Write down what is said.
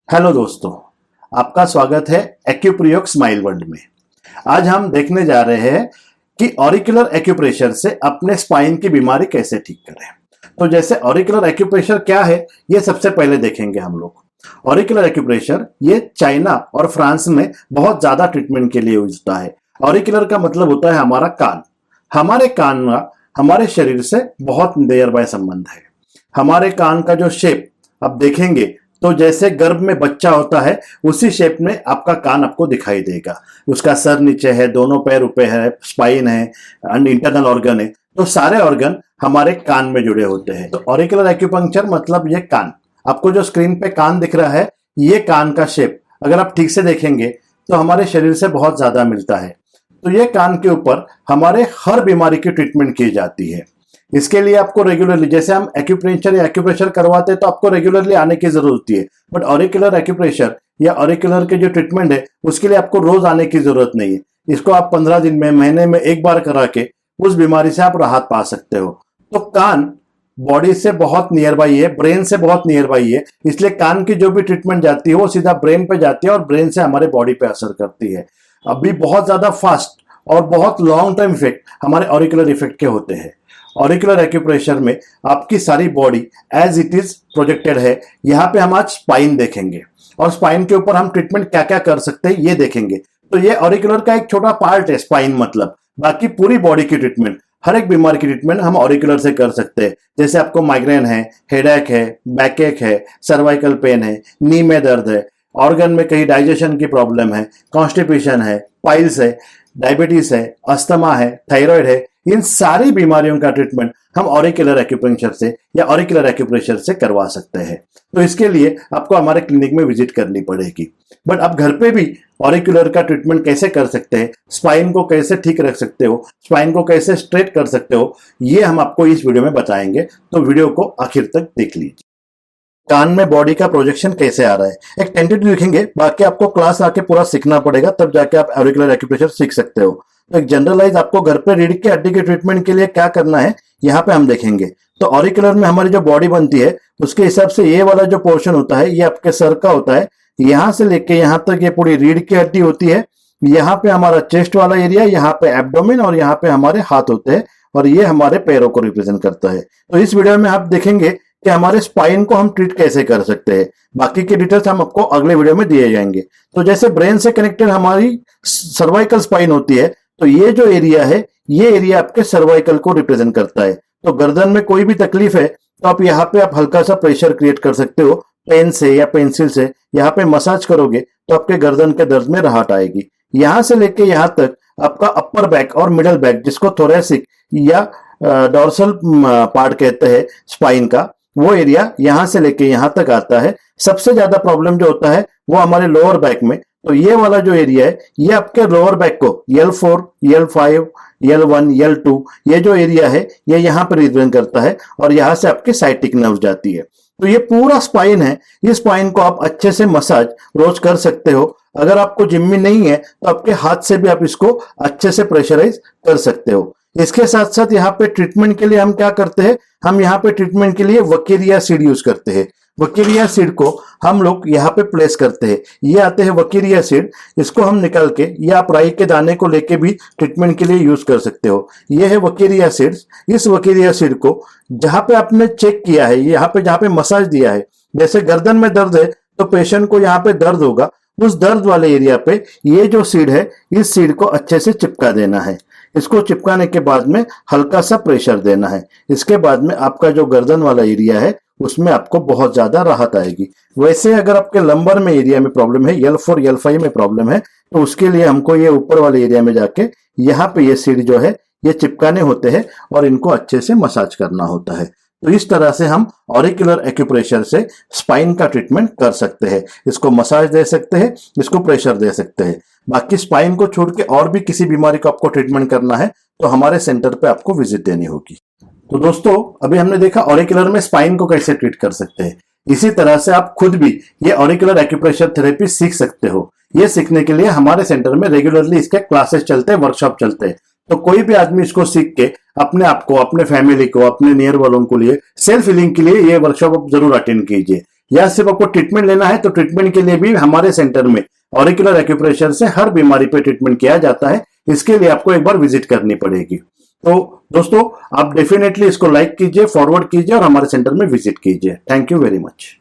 Hello दोस्तों, आपका स्वागत है एक्यूप्रियोक स्माइल वर्ल्ड में। आज हम देखने जा रहे हैं कि ऑरिकुलर एक्यूप्रेशर से अपने स्पाइन की बीमारी कैसे ठीक करें। तो जैसे ऑरिकुलर एक्यूप्रेशर क्या है, ये सबसे पहले देखेंगे हम लोग। ऑरिकुलर एक्यूप्रेशर ये चाइना और फ्रांस में बहुत ज्यादा ट्रीटमेंट के लिए यूज होता है। ऑरिकुलर का मतलब होता है हमारा कान। हमारे कान का हमारे शरीर से बहुत नियर बाय संबंध है। हमारे कान का जो शेप आप देखेंगे तो जैसे गर्भ में बच्चा होता है उसी शेप में आपका कान आपको दिखाई देगा। उसका सर नीचे है, दोनों पैर ऊपर है, स्पाइन है, इंटरनल ऑर्गन है, तो सारे ऑर्गन हमारे कान में जुड़े होते हैं। तो ऑरिकुलर एक्यूपंक्चर मतलब ये कान। आपको जो स्क्रीन पे कान दिख रहा है, ये कान का शेप अगर आप ठीक से देखेंगे तो हमारे शरीर से बहुत ज्यादा मिलता है। तो ये कान के ऊपर हमारे हर बीमारी की ट्रीटमेंट की जाती है। इसके लिए आपको रेगुलरली, जैसे हम एक्यूप्रेशर या एक्यूप्रेशर करवाते हैं तो आपको रेगुलरली आने की जरूरत होती है, बट ऑरिकुलर एक्यूप्रेशर या ऑरिकुलर के जो ट्रीटमेंट है उसके लिए आपको रोज आने की जरूरत नहीं है। इसको आप 15 दिन में, महीने में एक बार करा के उस बीमारी से आप राहत पा सकते हो। तो कान बॉडी से बहुत नियर बाई है, ब्रेन से बहुत नियर बाई है, इसलिए कान की जो भी ट्रीटमेंट जाती है वो सीधा ब्रेन पे जाती है और ब्रेन से हमारे बॉडी पे असर करती है। अभी बहुत ज्यादा फास्ट और बहुत लॉन्ग टर्म इफेक्ट हमारे ऑरिकुलर इफेक्ट के होते हैं। ऑरिकुलर एक्यूप्रेशर में आपकी सारी body as it is projected है। यहाँ पे हम आज स्पाइन देखेंगे और स्पाइन के ऊपर हम ट्रीटमेंट क्या क्या कर सकते हैं ये देखेंगे। तो ये ऑरिकुलर का एक छोटा पार्ट है स्पाइन, मतलब बाकी पूरी बॉडी की ट्रीटमेंट, हर एक बीमारी की ट्रीटमेंट हम ऑरिकुलर से कर सकते हैं। जैसे आपको माइग्रेन है, हेडेक है, बैकएक है, सर्वाइकल पेन है, नी में दर्द है, ऑर्गन में कहीं डाइजेशन की प्रॉब्लम है, कॉन्स्टिपेशन है, पाइल्स है, डायबिटीज है, अस्थमा है, थायराइड है, इन सारी बीमारियों का ट्रीटमेंट हम ऑरिकुलर एक्यूपंक्चर से या ऑरिकुलर एक्यूप्रेशर से करवा सकते हैं। तो इसके लिए आपको हमारे क्लिनिक में विजिट करनी पड़ेगी। बट आप घर पे भी ऑरिकुलर का ट्रीटमेंट कैसे कर सकते हैं, स्पाइन को कैसे ठीक रख सकते हो, स्पाइन को कैसे स्ट्रेट कर सकते हो, ये हम आपको इस वीडियो में बताएंगे। तो वीडियो को आखिर तक देख लीजिए। कान में बॉडी का प्रोजेक्शन कैसे आ रहा है, एक टेंटेटिव लिखेंगे, बाकी आपको क्लास आके पूरा सीखना पड़ेगा, तब जाके आप ऑरिकुलर एक्यूप्रेशर सीख सकते हो। तो एक जनरलाइज आपको घर पे रीढ़ की हड्डी के ट्रीटमेंट के लिए क्या करना है यहाँ पे हम देखेंगे। तो ऑरिकुलर में हमारी जो बॉडी बनती है उसके हिसाब से ये वाला जो पोर्शन होता है ये आपके सर का होता है। यहाँ से लेके यहाँ तक ये पूरी रीढ़ की हड्डी होती है। यहाँ पे हमारा चेस्ट वाला एरिया, यहाँ पे एब्डोमेन और यहाँ पे हमारे हाथ होते हैं और ये हमारे पैरों को रिप्रेजेंट करता है। तो इस वीडियो में आप देखेंगे कि हमारे स्पाइन को हम ट्रीट कैसे कर सकते हैं। बाकी के डिटेल्स हम आपको अगले वीडियो में दिए जाएंगे। तो जैसे ब्रेन से कनेक्टेड हमारी सर्वाइकल स्पाइन होती है, तो ये जो एरिया है ये एरिया आपके सर्वाइकल को रिप्रेजेंट करता है। तो गर्दन में कोई भी तकलीफ है तो आप यहाँ पे आप हल्का सा प्रेशर क्रिएट कर सकते हो पेन से या पेंसिल से। यहाँ पे मसाज करोगे तो आपके गर्दन के दर्द में राहत आएगी। यहाँ से लेके यहाँ तक आपका अपर बैक और मिडल बैक, जिसको थोरेसिक या डॉर्सल पार्ट कहते हैं स्पाइन का, वो एरिया यहाँ से लेके यहाँ तक आता है। सबसे ज्यादा प्रॉब्लम जो होता है वो हमारे लोअर बैक में। तो ये वाला जो एरिया है ये आपके लोअर बैक को L4, L5, L1, L2 ये जो एरिया है ये यहाँ पर रिप्रेजेंट करता है और यहाँ से आपके साइटिक नर्व जाती है। तो ये पूरा स्पाइन है। इस स्पाइन को आप अच्छे से मसाज रोज कर सकते हो। अगर आपको जिम में नहीं है तो आपके हाथ से भी आप इसको अच्छे से प्रेशराइज कर सकते हो। इसके साथ साथ यहाँ पे ट्रीटमेंट के लिए हम क्या करते हैं, हम यहाँ पे ट्रीटमेंट के लिए वकीरिया सीड यूज करते हैं। वकीरिया सीड को हम लोग यहाँ पे प्लेस करते हैं। ये आते हैं वकीरिया सीड, इसको हम निकाल के या आप राई के दाने को लेके भी ट्रीटमेंट के लिए यूज कर सकते हो। ये है वकीरिया सीड्स। इस वकीरिया सीड को जहाँ पे आपने चेक किया है, यहाँ पे जहाँ पे मसाज दिया है, जैसे गर्दन में दर्द है तो पेशेंट को यहाँ पे दर्द होगा, उस दर्द वाले एरिया पे ये जो सीड है इस सीड को अच्छे से चिपका देना है। इसको चिपकाने के बाद में हल्का सा प्रेशर देना है। इसके बाद में आपका जो गर्दन वाला एरिया है उसमें आपको बहुत ज्यादा राहत आएगी। वैसे अगर आपके लंबर में एरिया में प्रॉब्लम है, L4, L5 में प्रॉब्लम है, तो उसके लिए हमको ये ऊपर वाले एरिया में जाके यहाँ पे ये सीड जो है ये चिपकाने होते हैं और इनको अच्छे से मसाज करना होता है। तो इस तरह से हम ऑरिकुलर एक्यूप्रेशर से स्पाइन का ट्रीटमेंट कर सकते हैं। इसको मसाज दे सकते हैं, इसको प्रेशर दे सकते हैं। बाकी स्पाइन को छोड़ के और भी किसी बीमारी को आपको ट्रीटमेंट करना है तो हमारे सेंटर पे आपको विजिट देनी होगी। तो दोस्तों, अभी हमने देखा ऑरिकुलर में स्पाइन को कैसे ट्रीट कर सकते हैं। इसी तरह से आप खुद भी ये ऑरिकुलर एक्यूप्रेशर थेरेपी सीख सकते हो। ये सीखने के लिए हमारे सेंटर में रेगुलरली इसके क्लासेस चलते हैं, वर्कशॉप चलते हैं। तो कोई भी आदमी इसको सीख के अपने आप को, अपने फैमिली को, अपने नियर वालों को लिए सेल्फ हीलिंग के लिए ये वर्कशॉप आप जरूर अटेंड कीजिए। या सिर्फ आपको ट्रीटमेंट लेना है, तो ट्रीटमेंट के लिए भी हमारे सेंटर में ऑरिकुलर एक्यूप्रेशर से हर बीमारी पे ट्रीटमेंट किया जाता है। इसके लिए आपको एक बार विजिट करनी पड़ेगी। तो दोस्तों, आप डेफिनेटली इसको लाइक कीजिए, फॉरवर्ड कीजिए और हमारे सेंटर में विजिट कीजिए। Thank you very much.